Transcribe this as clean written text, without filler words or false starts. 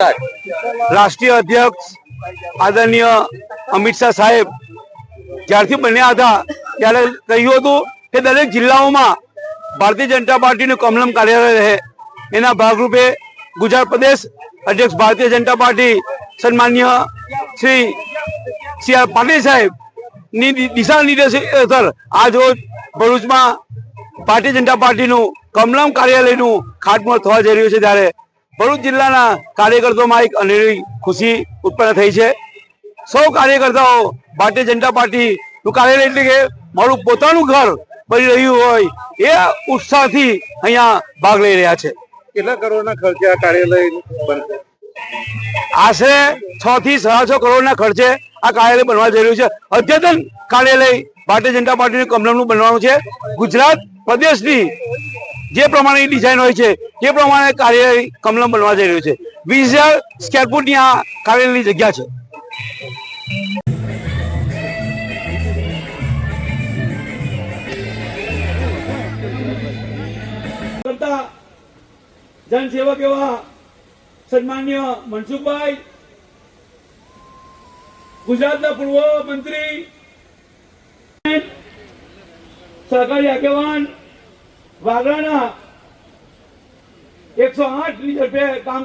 રાષ્ટ્રીય અધ્યક્ષ આદરણીય અમિત શાહ સાહેબ જ્યારથી બન્યા હતા ત્યારે કહ્યું હતું કે દરેક જિલ્લાઓમાં ભારતીય જનતા પાર્ટીનું કમલમ કાર્યાલય રહે। એના ભાગરૂપે ગુજરાત પ્રદેશ અધ્યક્ષ ભારતીય જનતા પાર્ટી સન્માનીય શ્રી સી આર પાટીલ સાહેબની દિશા નિર્દેશ હેઠળ આજ રોજ ભરૂચમાં ભારતીય જનતા પાર્ટીનું કમલમ કાર્યાલયનું ખાતમુહૂર્ત થવા જઈ રહ્યું છે। ત્યારે ભરૂચ જિલ્લાના કાર્યકર્તાઓમાં એક અનેરી ખુશી ઉત્પન્ન થઈ છે। સૌ કાર્યકર્તાઓ ભારતીય જનતા પાર્ટીનું કાર્યાલય એટલે કે મારું પોતાનું ઘર બની રહ્યું હોય એ ઉત્સાહથી અહીંયા ભાગ લઈ રહ્યા છે। કેટલા કરોડના ખર્ચે આ કાર્યાલય બનશે? આશરે 6 થી 6.5 કરોડના ખર્ચે આ કાર્યાલય બનવા જઈ રહ્યું છે। અદ્યતન કાર્યાલય ભારતીય જનતા પાર્ટીનું કમલમનું બનવાનું છે। ગુજરાત પ્રદેશની જે પ્રમાણેની ડિઝાઇન હોય છે તે પ્રમાણે કાર્યાલય કમલમ બનવા જઈ રહ્યું છે। 20,000 સ્ક્વેર ફૂટની આ કાર્યાલયની જગ્યા છે। જનસેવક એવા સન્માન્ય મનસુખભાઈ, ગુજરાતના પૂર્વ મંત્રી, સહકારી આગેવાન, વાગરાના 108 ની ઝડપે કામ